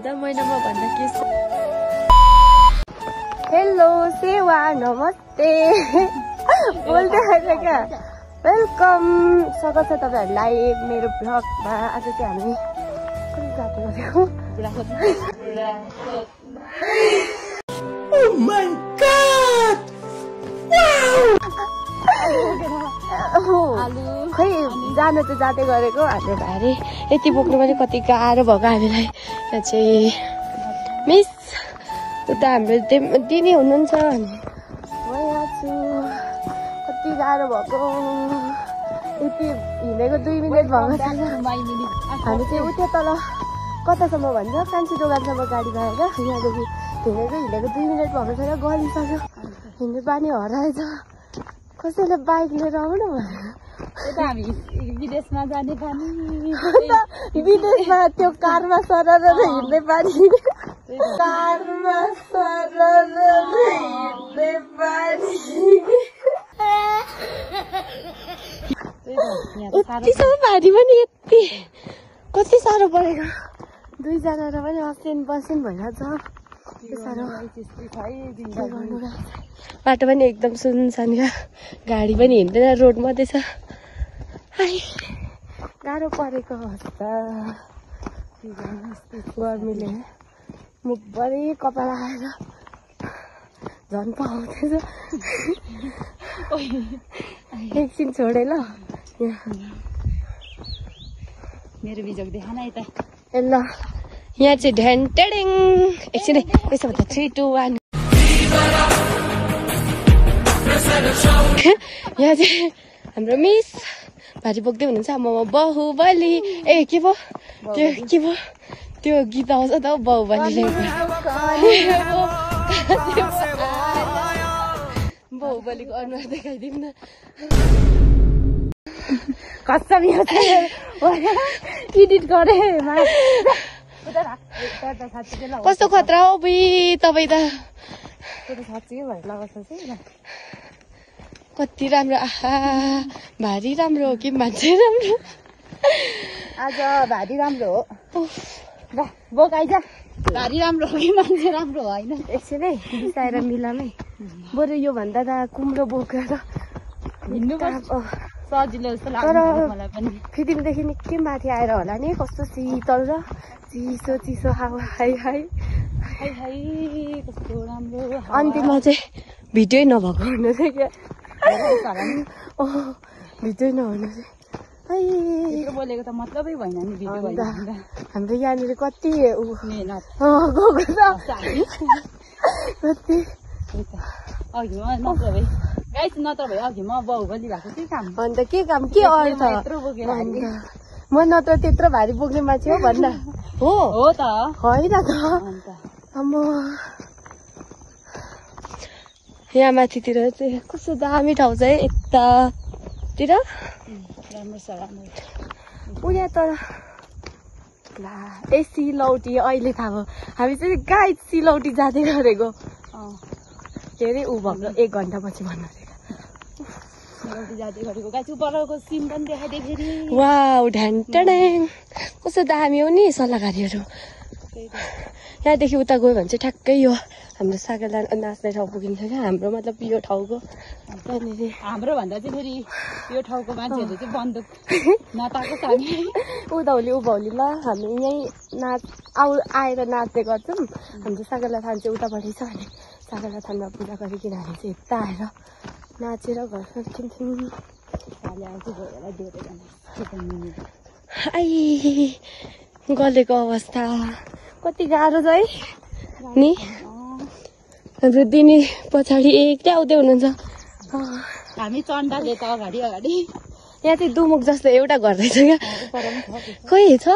महिनामा भन्दा के हेलो सेवा नमस्ते बोल्दै आएको क्या वेलकम स्वागत छ तपाईहरुलाई मेरो भ्लगमा। आज चाहिँ हामी कुन जाति गरेको Oh my god! खै जानु त जाँदै गरेको हाम्रो भाइ यति बोक्नु पनि कति गाह्रो भएको हामीलाई। यहाँ चाहिँ मिस उता हाम्रो दिदी हुनुहुन्छ अनि म यहाँ छु। कति गाह्रो भएको यति हिँडेको 2 मिनट भएको छैन। हामी चाहिँ उतै तल कतासम्म भन्छ कान्छी दोकानसम्म गाडी भएर यहाँदेखि हिँडेको 2 मिनट भएको छैन। गलिसक्यो हिँड्ने बानी हराएछ। कसैले बाइक लिएर आउनु यता हामी विदेशमा जाने बानी विदेशमा त्यो कारमा सरर हिँड्ने बानी कारमा सरर हिँड्ने बानी यतिसम्म भारी पनि यति कति साह्रो परेको। 2 जना र पनि अप्सेन बसेन भइरहेछ। बाटो पनि एकदम सुनसान क्या। गाडी पनि हिँड्दैन रोड मात्रै छ। गाह्रो परेको अवस्था गर्मीले मुखभरि कपाल आएर झन् पाउँदैछ। एकछिन छोडे ल मेरो बिजोग देखा न यता ए ल यहाँ चाहिँ ढ्यान टेडिङ एकछिन यसो भन्दा 3 2 1 यहाँ चाहिँ हाम्रो मिस भारी बोक्दै हुनुहुन्छ। म बाहुबली ए के भयो त्यो गीत आउँछ त बाहुबली बाहुबलीको अनुहार देखाइदिउँ न। कसम यो एडिट गरे कस्तो खतरा हो बी तपाईँ त कति राम्रो आहा भारी राम्रो हो कि मान्छे राम्रो। आज भारी राम्रो हो बोक आइज भारी राम्रो हो कि मान्छे राम्रो होइन। एकछिन है बिसाएर मिलामै बरु यो भन्दा त कुम्रो बोकेर हिँड्नु सजिलो जस्तो लाग्छ मलाई पनि। फिटिङदेखि निकै माथि आएर होला नि कस्तो शीतल र चिसो चिसो हावा हाई हाई हाई हाई कस्तो राम्रो। अन्तिममा चाहिँ भिडियो नभएको हुनु चाहिँ क्या भिडियो नहुनु चाहिँ बोलेको त मतलबै भएन नि भिडियो भएन। हाम्रो यहाँनिर कति मेहनत गएको छ कति अघि म नत्र भए गाइस नत्र भए अघि म बाहुबली भएको के काम अन्त के काम के अर्थ म नत्र त्यत्रो भारी बोक्ने मान्छे हो भन्दा हो त होइन त म यहाँ माथितिर चाहिँ कस्तो दामी ठाउँ छ है यतातिर राम्रो छ राम्रो। उहाँ तर ला ए सिलौटी अहिले थाहा भयो। हामी चाहिँ गाई सिलौटी जाँदै गरेको के अरे ऊ भएको 1 घन्टा पछि भन्नु सिलौटी जाँदै गरेको गाई उपरको सिम पनि देखाइदिए फेरि वाउ ढ्यान टेडेङ कस्तो दामी हो नि सल्लाहकारीहरू। यहाँदेखि उता गयो भने चाहिँ ठ्याक्कै यो हाम्रो साकेला नाच्ने ठाउँ पुगिन्छ क्या। हाम्रो मतलब यो ठाउँको त्यहाँनिर हाम्रो भन्दा चाहिँ फेरि यो ठाउँको मान्छेहरू चाहिँ बन्दुक नताएको छ नि उभौली ल हामी यहीँ आएर नाच्दै गर्छौँ। हाम्रो साकेला थान चाहिँ उतापट्टि छ अनि साकेला थानमा पूजा गरिकन हामी चाहिँ यता आएर नाचेर घर फर्किन्छौँ। आई गलेको अवस्था कति गाह्रो छ है नि। हाम्रो दिने पछाडि एक्लै आउँदै हुनुहुन्छ। हामी चण्डाले त अगाडि अगाडि यहाँ चाहिँ दुमुक जस्तो एउटा घर रहेछ क्या खोइ छ।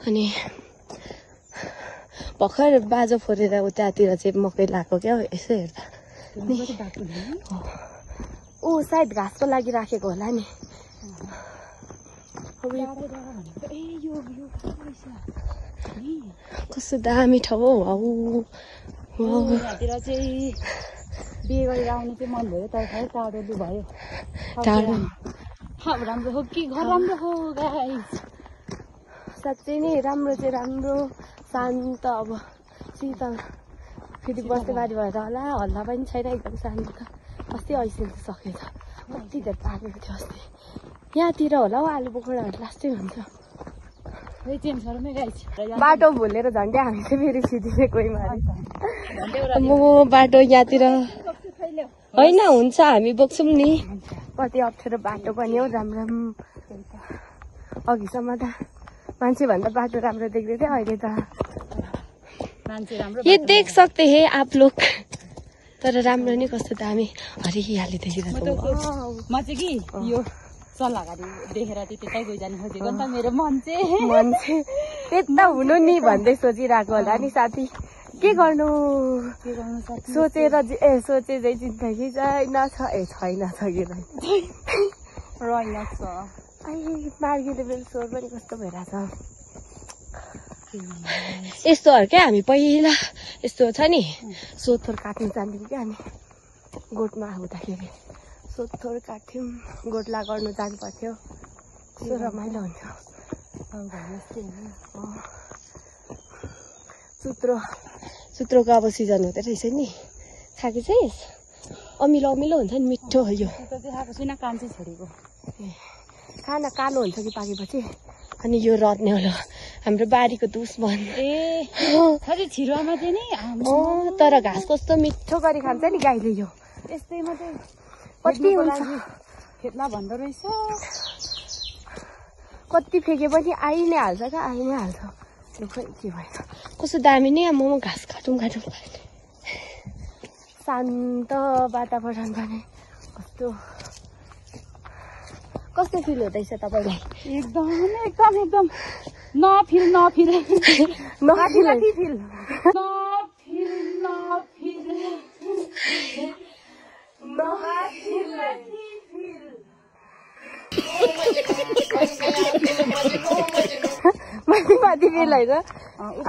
अनि भर्खर बाजो फोरेर उतातिर चाहिँ मकै लगाएको क्या यसो हेर्दा ऊ सायद घाँसको लागि राखेको होला नि। कस्तो दामी ठाउँ हौ यहाँतिर चाहिँ बिहे गरेर आउनु चाहिँ मन भयो तर खै टाढो भयो। राम्रो हो कि घर राम्रो हो गाइस साँच्चै नै राम्रो चाहिँ राम्रो शान्त अब शीतल फेरि बस्ने बारी भएर होला हल्ला पनि छैन एकदम शान्त अस्ति ऐसिन सकेछ कति धेरै पाकेको थियो अस्ति यहाँतिर होला हौ आलु पकौडाहरू लास्टै हुन्छ बाटो भुलेर झन्डै हामी चाहिँ फेरि सिधिने कोही मारे म बाटो यहाँतिर होइन हुन्छ हामी बोक्छौँ नि कति अप्ठ्यारो बाटो पनि हो राम्रो अघिसम्म त मान्छेभन्दा बाटो राम्रो देख्दै थियो अहिले त ये देख सकते हैं आप लोग तर राम्रो नि कस्तो दामी हरियाली देखिरहेको म चाहिँ कि यो सल्लाहकारी देखेर त्यतै गइजानु खोजेको नि त मेरो मन चाहिँ त्यता हुनु नि भन्दै सोचिरहेको होला नि साथी के गर्नु सोचेर सोचे चाहिँ जिन्दगी छैन छैन छ कि रहेछ मार्गीले बेल स्वर पनि कस्तो भइरहेछ यस्तोहरू क्या हामी पहिला यस्तो छ नि सोथोर काट्नु जान्थ्यौँ क्या हामी गोठमा हुँदाखेरि सोथोर काट्थ्यौँ गोठला गर्नु जानु पर्थ्यो कस्तो रमाइलो हुन्थ्यो सुत्रोको अब सिजन हुँदो रहेछ नि खाएको चाहिँ अमिलो अमिलो हुन्छ नि मिठो हो यो कान्छी छोडेको खाना कालो हुन्छ कि पाकेपछि अनि यो रत्ने होला हाम्रो बारीको दुश्मन छिरुवामा चाहिँ नि तर घाँस कस्तो मिठो गरी खान्छ नि गाईले यो यस्तै मात्रै कति हुन्छ खेतमा भन्दो रहेछ कति फेके पनि आइ नै हाल्छ क्या आइ नै हाल्छ खै के भएछ कस्तो दामी नै म घाँस काटौँ शान्त वातावरण भने कस्तो फिल हुँदैछ तपाईँलाई एकदम नफिल माथि फिल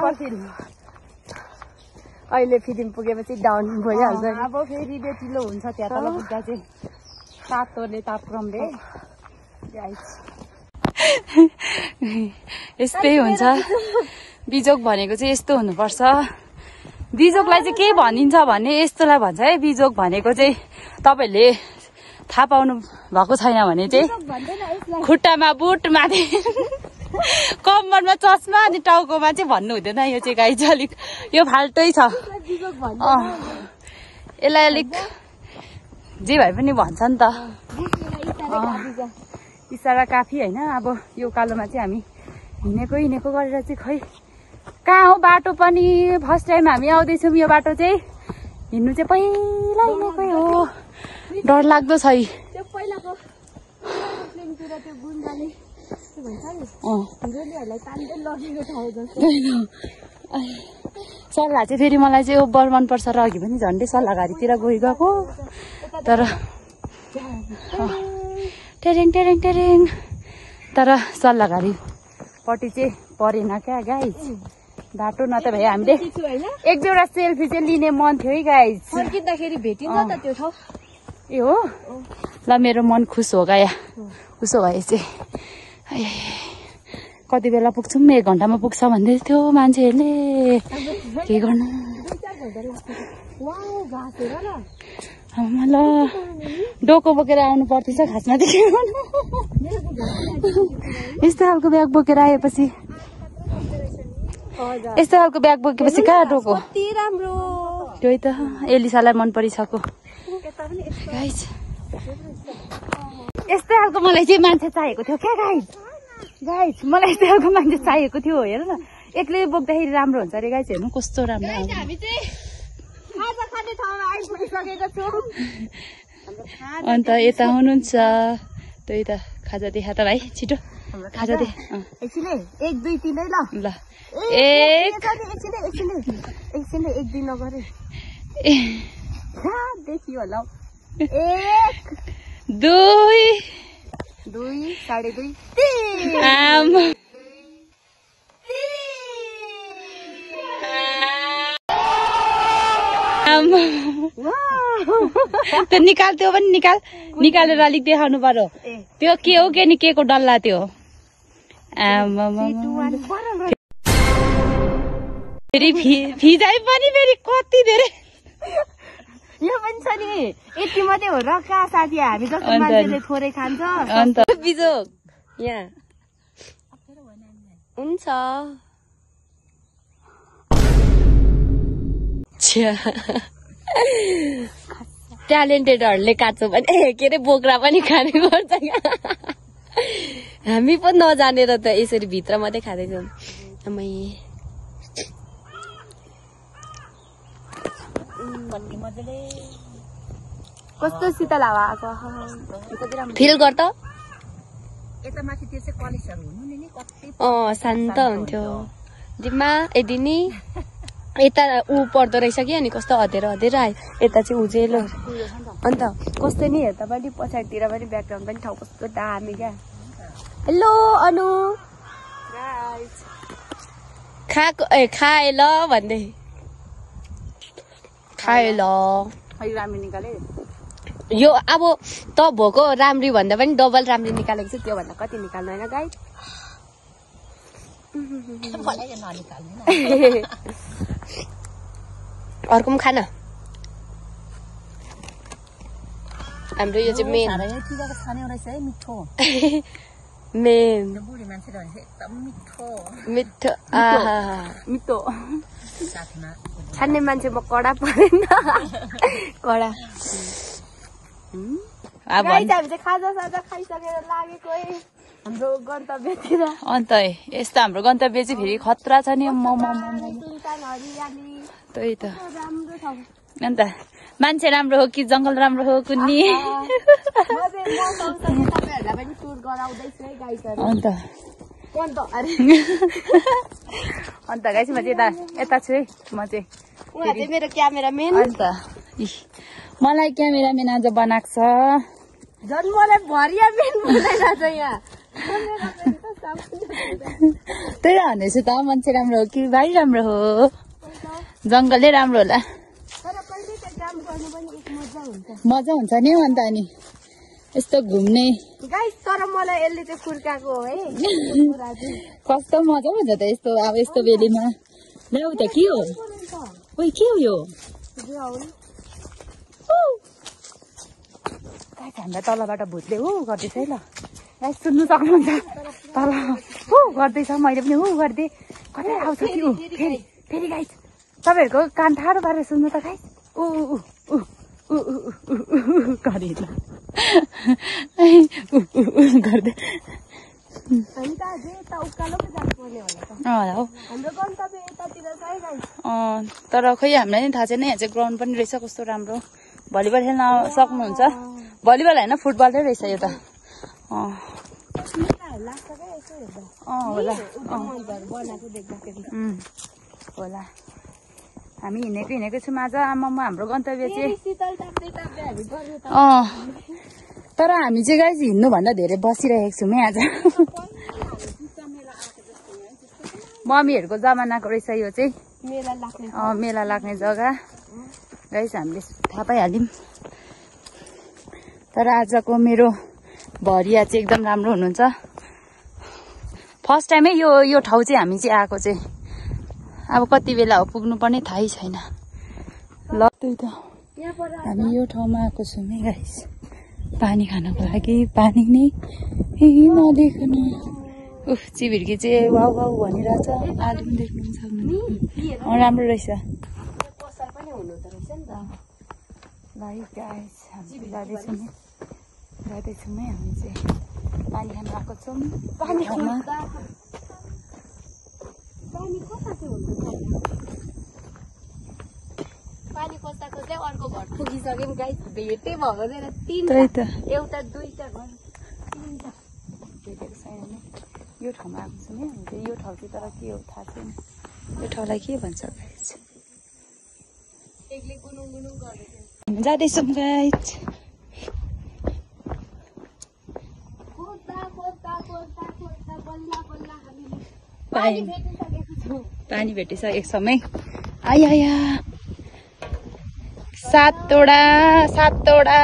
होइन अहिले फिल्म पुगेपछि डाउन भइहाल्छ अब फेरि बेचिलो हुन्छ त्यहाँ तल पुग्दा चाहिँ तातोले तापक्रमले यस्तै हुन्छ बिजोग भनेको चाहिँ यस्तो हुनुपर्छ बिजोगलाई चाहिँ के भनिन्छ भने यस्तोलाई भन्छ है बिजोग भनेको चाहिँ तपाईँहरूले थाहा पाउनु भएको छैन भने चाहिँ खुट्टामा बुट माथि कम्मरमा चस्मा अनि टाउकोमा चाहिँ भन्नु हुँदैन यो चाहिँ गाई चाहिँ अलिक यो फाल्टै छ यसलाई अलिक जे भए पनि भन्छ नि त इसारा काफी होइन अब यो कालोमा चाहिँ हामी हिँडेको गरेर चाहिँ खै कहाँ हो बाटो पनि फर्स्ट टाइम हामी आउँदैछौँ यो बाटो चाहिँ हिँड्नु चाहिँ पहिला हिँडेकै हो डर लाग्दो छ सल्लाह चाहिँ फेरि मलाई चाहिँ ओभर मनपर्छ र अघि पनि झन्डै सल्लाहघारीतिर गएको तर टेरेङ तर सल्लाहघारीपट्टि चाहिँ परेन क्या गाइज बाटो न त भाइ हामीले एक दुईवटा सेल्फी चाहिँ लिने मन थियो है गाइज फर्किँदाखेरि भेटिन्छ त त्यो ठाउँ ए हो ल मेरो मन खुस हो गया उसो भए चाहिँ कति बेला पुग्छौँ 1 घन्टामा पुग्छ भन्दै थियो मान्छेहरूले के गर्नु ल डोको बोकेर आउनु पर्थ्यो खासमा यस्तो खालको ब्याग बोकेर आएपछि कहाँ डोको त्यही त एलिसालाई मन परिसक्यो यस्तै खालको मलाई चाहिँ मान्छे चाहिएको थियो क्या गाइज मलाई यस्तै खालको मान्छे चाहिएको थियो हेर न एक्लै बोक्दाखेरि राम्रो हुन्छ अरे गाइज हेर्नु कस्तो राम्रो अन्त यता हुनुहुन्छ त्यही त खाजा देखा त भाइ छिटो खाजा दे एकछिन 1 2 3 ल 1 2 नगरे देखियो होला 1 2 2.5 3 त्यो निकाल त्यो पनि निकालेर अलिक देखाउनु पर्यो त्यो के हो के नि के को डल्ला त्यो फेरि भिजाइ पनि फेरि कति धेरै यो पनि छ नि यति मात्रै हो र कहाँ साथी हामी जस्तो मान्छेले थोरै खान्छ अन्त बिजोक यहाँ हुन्छ ट्यालेन्टेडहरूले काट्छ भने के अरे बोक्रा पनि खाने गर्छ हामी पो नजानेर त यसरी भित्र मात्रै खाँदैछौँ कस्तो शीतल हावा आएको फिल गर त शान्त हुन्थ्यो दिमा दिनी यता ऊ पर्दो रहेछ कि अनि कस्तो हदेर आयो यता चाहिँ उजेलो अन्त कस्तो नि हेर्दा पनि पछाडितिर पनि ब्याकग्राउन्ड पनि ठाउँ कस्तो दामी क्या हेलो अनु खाएको खाए ल भन्दै खाए ल यो अब त भोको राम्री भन्दा पनि डबल राम्री निकालेको छु त्यो भन्दा कति निकाल्नु होइन गाई अर्को पनि खाना हाम्रो यो चाहिँ मेन मेन मिठो मिठो छान्ने मान्छे म कडा परेन कडा हामी चाहिँ खाजा साजा खाइसकेर लागेको हाम्रो गन्तव्यतिर अन्त यस्तो हाम्रो गन्तव्य चाहिँ फेरि खतरा छ नि त्यही त अन्त मान्छे राम्रो हो कि जङ्गल राम्रो हो कुन्नी अन्त गाइस म चाहिँ यता छु है म चाहिँ मेरो क्यामेरामेन अन्त मलाई क्यामेरामेन आज बनाएको छ झन् मलाई भरिया मेन बनाइरहेछ यहाँ त्यही भन्दैछु त मान्छे राम्रो हो कि भाइ राम्रो हो जङ्गलै राम्रो होला मजा हुन्छ नि हौ अन्त अनि यस्तो घुम्ने गाइस तर मलाई यसले चाहिँ फुर्काएको हो है कस्तो मजा हुन्छ त यस्तो अब यस्तो बेलीमा ल्याउ त के हो ओइ के हो यो हामीलाई तलबाट भूतले गर्दैछ है ल सुन्नु सक्नुहुन्छ तल गर्दैछ मैले पनि गरिदिएँ कतै आउँछ कि फेरि फेरि गाइस तपाईँहरूको कान ठाडो पारेर सुन्नु त गाइस गर्दै गर्दै तर खै हामीलाई नि थाहा छैन यहाँ चाहिँ ग्राउन्ड पनि रहेछ कस्तो राम्रो भलिबल खेल्न सक्नुहुन्छ भलिबल होइन फुटबलै रहेछ यो त होला हामी हिँडेको छौँ आज आमामा हाम्रो गन्तव्य चाहिँ तर हामी चाहिँ गाइस हिँड्नुभन्दा धेरै बसिरहेको छौँ है आज मम्मीहरूको जमानाको रहेछ यो चाहिँ मेला लाग्ने जग्गा गाइस हामीले थाहा पाइहाल्यौँ तर आजको मेरो भरिया चाहिँ एकदम राम्रो हुनुहुन्छ फर्स्ट टाइमै यो ठाउँ चाहिँ हामी चाहिँ आएको चाहिँ अब कति बेला हो पुग्नु पर्ने थाहै छैन ल त्यही त हामी यो ठाउँमा आएको छौँ है गाइस पानी खानको लागि पानी नै नदेख्न चिभिर्की चाहिँ वाउ वाउ भनिरहेछ आलु पनि देख्नुहुन्छ राम्रो रहेछ जाँदैछौँ है हामी चाहिँ पानी खान आएको छौँ पानी खोज्दा खोज्दै अर्को घर पुगिसक्यौँ गाइस भेटै भएको छैन एउटा दुईटा घर भेटेको छैन यो ठाउँमा आएको छौँ है हामी चाहिँ यो ठाउँ चाहिँ तर के हो थाहा छैन यो ठाउँलाई के भन्छ गाइस जाँदैछौँ गाइस पानी भेटिसकेको छौँ है आया 7वटा 5वटा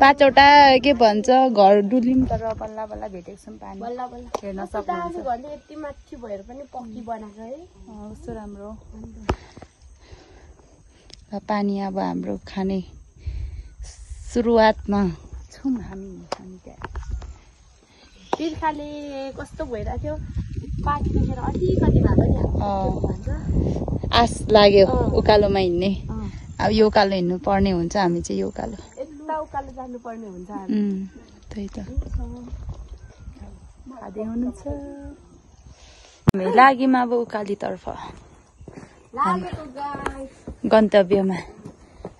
5वटा के भन्छ घर डुलिम तर बल्ल बल्ल भेटेको छौँ पानी बल्ल बल्ल हेर्न दामी सक्नुहुन्छ घरले यति माथि भएर पनि पक्की बनाएको है कस्तो राम्रो पानी अब हाम्रो खाने सुरुवातमा छौँ हामी त्यहाँ तिर्खाले कस्तो भइरहेको थियो पानी देखेर अलिकति भए पनि भन्छ आस लाग्यो उकालोमा हिँड्ने अब यो उकालो हिँड्नु पर्ने हुन्छ हामी चाहिँ यो उकालो यता उकालो जानुपर्ने हुन्छ त्यही त खाँदै हुनुहुन्छ हामी लाग्यौँ अब उकालीतर्फ गन्तव्यमा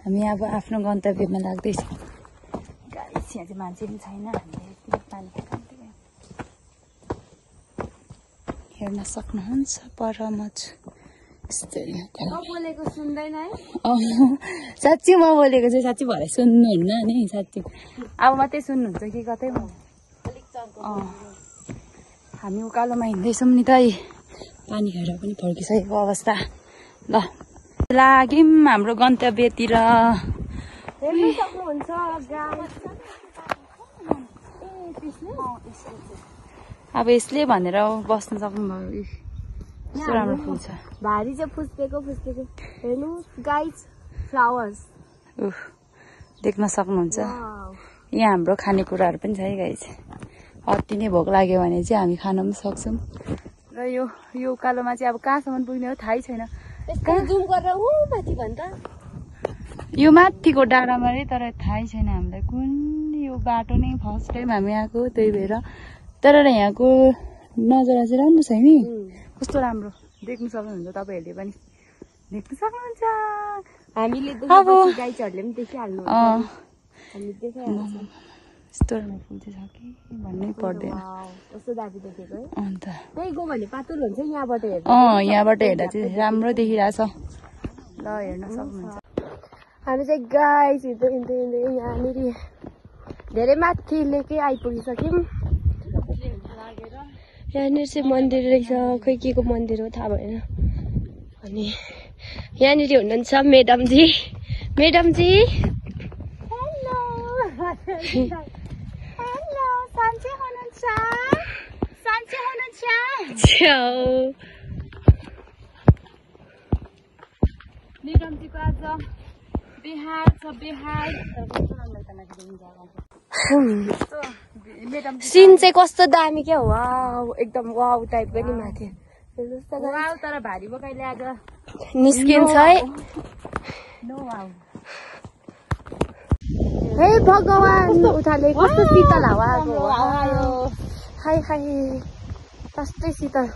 हामी अब आफ्नो गन्तव्यमा लाग्दैछौँ गाइस यहाँ चाहिँ मान्छे पनि छैन हामीले पानी खाँदै हेर्न सक्नुहुन्छ पर म छु बोलेको सुन्दैन है साँच्ची म बोलेको चाहिँ साँच्ची भरे सुन्नुहुन्न नि साँच्ची अब मात्रै सुन्नुहुन्छ कि कतै हामी उकालोमा हिँड्दैछौँ नि त पानी खाएर पनि फर्किसकेको अवस्था ल लाग्यौँ हाम्रो गन्तव्यतिर हेर्नु सक्नुहुन्छ अब यसले भनेर बस्न सक्नुभयो कस्तो राम्रो फुल छ भारी चाहिँ फुस्केको हेर्नु गाइस फ्लावर्स देख्न सक्नुहुन्छ यहाँ हाम्रो खानेकुराहरू पनि छ है गाइस अति नै भोक लाग्यो भने चाहिँ हामी खान पनि सक्छौँ र यो उकालोमा चाहिँ अब कहाँसम्म पुग्ने हो थाहै छैन जुम गरेर माथि भन्छ यो माथिको डाँडामा रे तर थाहै छैन हामीलाई कुन यो बाटो नै फर्स्ट टाइम हामी आएको त्यही भएर तर यहाँको नजारा चाहिँ राम्रो छ नि कस्तो राम्रो देख्नु सक्नुहुन्छ तपाईँहरूले पनि देख्नु सक्नुहुन्छ हामीले गाइजहरूले पनि देखिहाल्नु यस्तो राम्रो फुल चाहिँ छ कि भन्नै पर्दैन कस्तो दामी देखेको है अन्त त्यही गयो भने पातलो हुन्छ यहाँबाट यहाँबाट हेर्दा चाहिँ राम्रो देखिरहेछ ल हेर्न सक्नुहुन्छ हामी चाहिँ गाइस हिँड्दै यहाँनिर धेरै माथि लेकै आइपुगिसक्यौँ यहाँनिर चाहिँ मन्दिर रहेछ खोइ के को मन्दिर हो थाहा भएन अनि यहाँनिर हुनुहुन्छ मेडमजी मेडमजीको आज बिहार छ सिन चाहिँ कस्तो दामी क्या वाउ एकदम वाउ टाइपको नि माथि तर भारी बोकाइले आज निस्किन्छ है हे भगवान उठाले कस्तो शीतल हावा आयो हाय कस्तै शीतल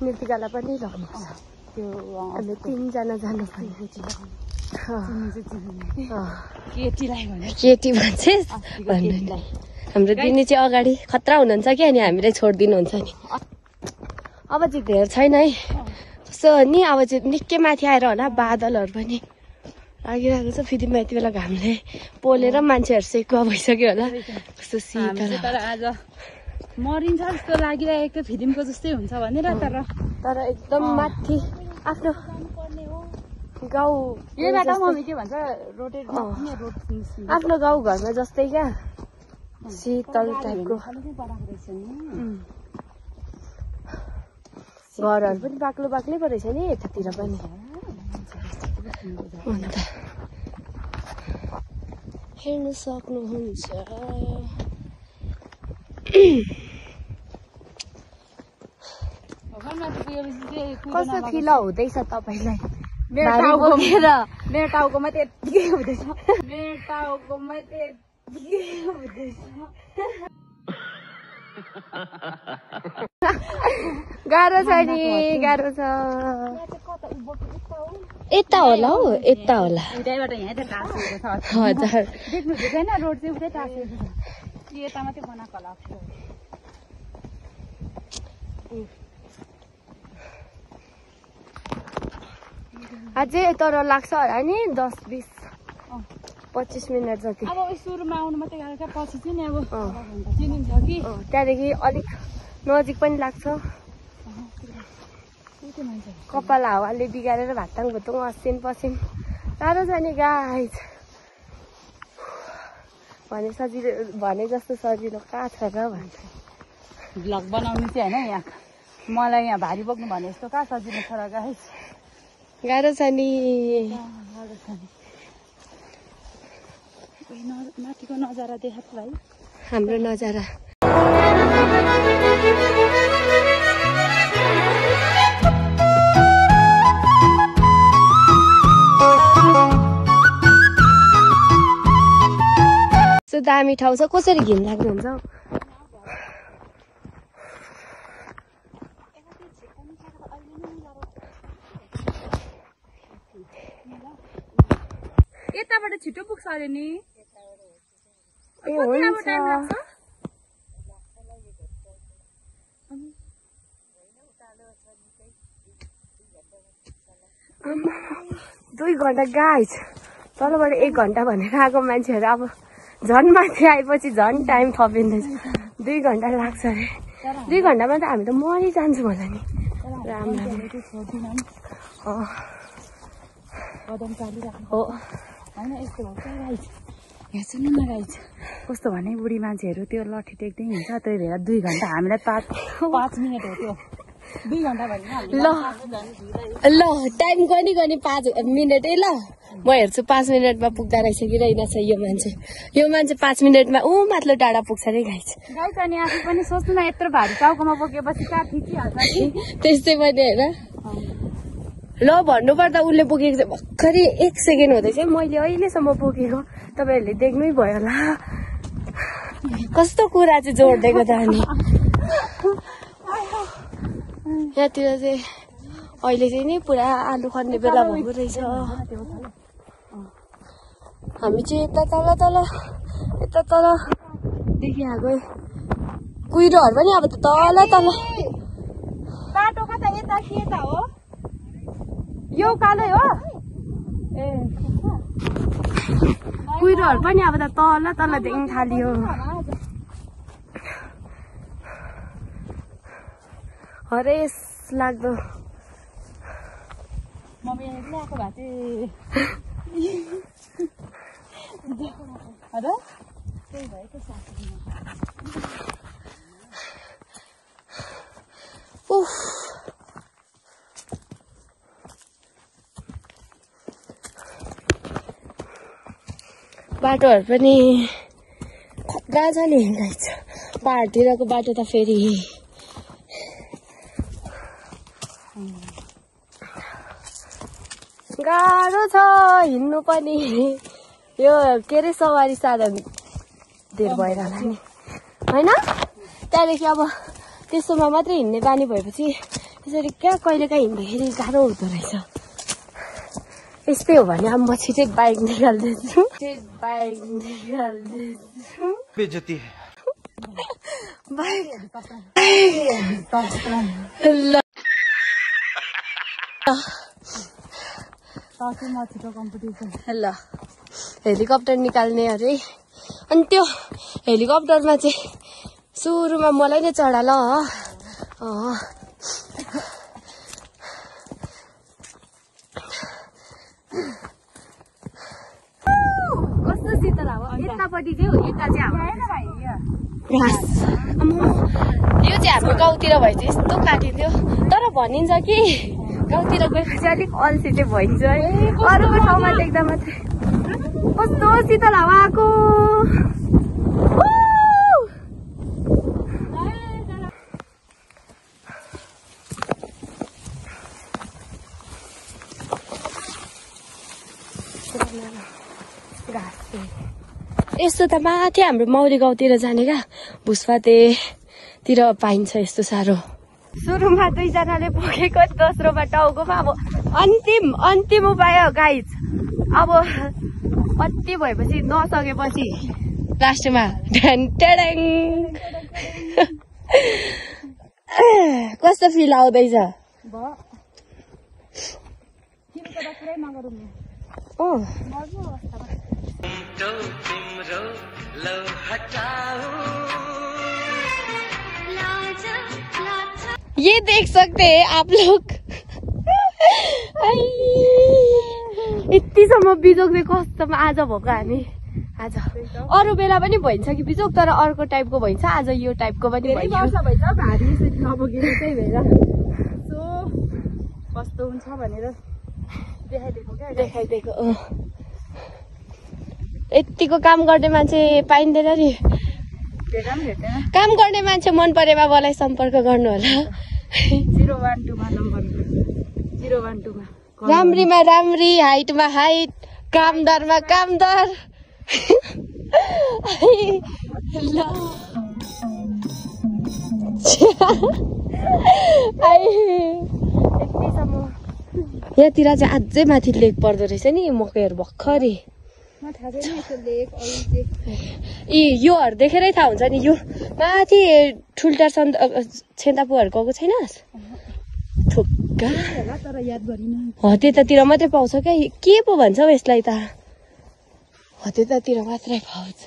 नृतिकालाई पनि लग्नुपर्छ हामी 3 जना जानुपर्ने केटी भन्छ हाम्रो दिने चाहिँ अगाडि खतरा हुनुहुन्छ कि अनि हामीलाई छोडिदिनुहुन्छ नि अब चाहिँ धेरै छैन है कस्तो नि अब चाहिँ निकै माथि आएर होला बादलहरू पनि लागिरहेको छ फेरि यति बेला घामले पोलेर मान्छेहरू सेकुवा भइसक्यो होला कस्तो शीतल तर आज मरिन्छ जस्तो लागिरहेको फिल्मको जस्तै हुन्छ भनेर तर एकदम माथि आफ्नो गाउँ आफ्नो गाउँ घरमा जस्तै क्या शीतल टाइपको घरहरू पनि बाक्लो पो रहेछ नि यतातिर पनि अन्त हेर्न सक्नुहुन्छ कस्तो फिल हुँदैछ तपाईँलाई मेरो टाउकोमा त यत्तिकै हुँदैछ गाह्रो छ नि गाह्रो छ यता होला हौ यता होला उतैबाट यहाँ त टाँसिएको छ हजुर देख्नु हुँदैन रोड चाहिँ उतै टाँसिएको छ यता मात्रै बनाएको होला अझै तर लाग्छ होला नि 10-20-25 मिनट जति अब सुरुमा आउनु मात्रै गाह्रो छ पछि चाहिँ नि अब चिनिन्छ कि त्यहाँदेखि अलिक नजिक पनि लाग्छ कपाल हावाले बिगारेर भाताङ भुतुङ असिन पसिन साह्रो छ नि गाइस भने जस्तो सजिलो कहाँ छ र भन्छ भ्लग बनाउनु चाहिँ होइन यहाँ मलाई यहाँ भारी बोक्नु भने जस्तो कहाँ सजिलो छ र गाइस गाह्रो छ नि माथिको नजारा देखाएको भाइ हाम्रो नजारा यस्तो दामी ठाउँ छ कसरी घिन लाग्नुहुन्छ हौ यताबाट छिटो पुग्छ अरे नि ए हुन्छ 2 घण्टा गाइस तलबाट 1 घण्टा भनेर आएको मान्छेहरू अब झन् माथि आएपछि झन् टाइम थपिँदैछ 2 घण्टा लाग्छ अरे 2 घण्टामा त हामी त मरिजान्छौँ होला नि राम्रो हो होइन यस्तो हो क्या गाइस यहाँ सुन्नु न गाइस कस्तो भने बुढी मान्छेहरू त्यो लट्ठी टेक्दै हिँड्छ त्यही भएर 2 घण्टा हामीलाई 5 मिनट हो त्यो 2 घण्टा भने ल टाइम गनी 5 मिनटै ल म हेर्छु 5 मिनटमा पुग्दा रहेछ कि रहेन छ यो मान्छे 5 मिनटमा माथिल्लो डाँडा पुग्छ रे गाइस अनि आफू पनि सोच्नु न यत्रो भारी टाउकोमा बोकेपछि कहाँ थिचिहाल्छ त्यस्तै पनि होइन ल भन्नुपर्दा उसले बोकेको चाहिँ भर्खरै 1 सेकेन्ड हुँदैछ मैले अहिलेसम्म बोकेको तपाईँहरूले देख्नै भयो होला कस्तो कुरा चाहिँ जोडिदिएको त अनि यहाँतिर चाहिँ अहिले चाहिँ नि पुरा आलु खन्ने बेला भएको रहेछ हामी चाहिँ यता तलदेखि आएको कुहिरोहरू पनि अब त तल बाटो कता यता हो यो कालै हो ए कुहिरोहरू पनि अब त तल देख्न थालियो हरेस लाग्दो मम्मी ल्याएको भए चाहिँ त्यही भएको बाटोहरू पनि खतरा छ नि गाइस पहाडतिरको बाटो त फेरि गाह्रो छ हिँड्नु पनि यो के अरे सवारी साधन धेर भएर होला नि होइन त्यहाँदेखि अब त्यस्तोमा मात्रै हिँड्ने बानी भएपछि यसरी क्या कहिलेकाहीँ हिँड्दाखेरि गाह्रो हुँदो रहेछ यस्तै हो भने अब म छिटै बाइक निकाल्दैछु ल हेलिकप्टर निकाल्ने अरे अनि त्यो हेलिकप्टरमा चाहिँ सुरुमा मलाई नै चढा ल कस्तो शीतल हावा यतापट्टि चाहिँ हो यता चाहिँ घाँस यो चाहिँ हाम्रो गाउँतिर भए चाहिँ यस्तो काटिन्थ्यो तर भनिन्छ कि गाउँतिर गएपछि अलिक अल्छी चाहिँ भइन्छ है अरूको ठाउँमा देख्दा मात्रै कस्तो शीतल हावा आएको यस्तो त माथि हाम्रो मौरी गाउँतिर जाने क्या भुसपातेतिर पाइन्छ यस्तो साह्रो सुरुमा 2 जनाले बोकेको दोस्रोमा टाउकोमा अब अन्तिम उपाय गाइज अब कति भएपछि नसकेपछि लास्टमा ढ्याङ कस्तो फिल आउँदैछ ये देख सकते हैं आप लोग यतिसम्म बिजोग चाहिँ कस्तोमा आज भएको हामी आज अरू बेला पनि भइन्छ कि बिजोग तर अर्को टाइपको भइन्छ आज यो टाइपको पनि धेरै वर्ष भइन्छ भारी नबोकेर त्यही भएर सो कस्तो हुन्छ भनेर देखाइदिएको क्या देखाइदिएको यतिको काम गर्ने मान्छे पाइँदैन नि काम गर्ने मान्छे मन परेमा मलाई सम्पर्क गर्नु होला 012 मा नम्बर 012 मा राम्रीमा राम्री हाइटमा हाइट कामदारमा कामदार यहाँतिर चाहिँ अझै माथि लेक पर्दो रहेछ नि मकैहरू भर्खरै योहरू देखेरै थाहा हुन्छ नि यो माथि ठुल्टार छेन्दापुहरू गएको छैनस् थुक्का तर याद गरिन त्यतातिर मात्रै पाउँछ क्या के पो भन्छ हौ यसलाई त त्यतातिर मात्रै पाउँछ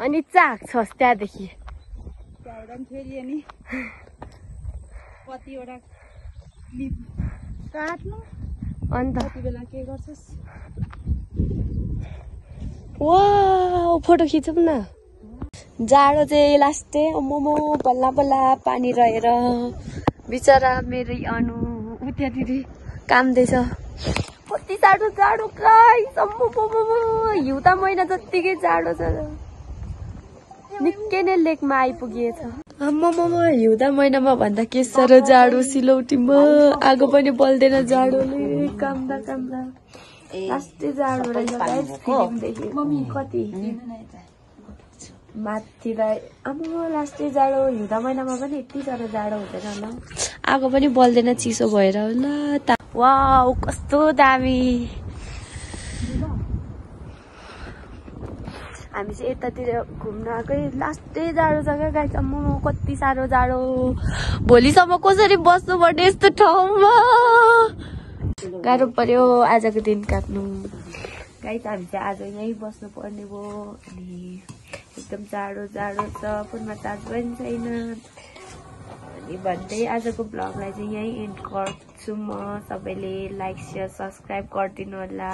अनि चाख्छस् त्यहाँदेखि फेरि अनि कतिवटा काट्नु अन्त कति बेला के गर्छस् वाउ फोटो खिचौँ न जाडो चाहिँ लास्टै मोमो बल्ल बल्ल पानी रहेर बिचरा मेरै अनु त्यहाँनिर कामदैछ कति जाडो जाडो हिउँदा महिना जत्तिकै जाडो छ निकै नै लेकमा आइपुगेछ आम्मामा हिउँदा महिनामा भन्दा के साह्रो जाडो सिलौटीमा आगो पनि बल्दैन जाडोले कामदा लास्टै जाडो रहेछ मम्मी कति माथिलाई अब लास्टै जाडो हिउँदा महिनामा पनि यति साह्रो जाडो हुँदैन होला आगो पनि बल्दैन चिसो भएर होला वाउ कस्तो दामी हामी चाहिँ यतातिर घुम्न आएकै लास्टै जाडो छ क्या गाईसम्म कति साह्रो जाडो भोलिसम्म कसरी बस्नुपर्ने यस्तो ठाउँमा गाह्रो पर्यो आजको दिन काट्नु गाई त हामी चाहिँ आज यहीँ बस्नु पर्ने भयो अनि एकदम जाडो जाडो छ फोनमा चार्ज पनि छैन अनि भन्दै आजको ब्लगलाई चाहिँ यहीँ एन्ड गर्छु म सबैले लाइक सेयर सब्सक्राइब गरिदिनु होला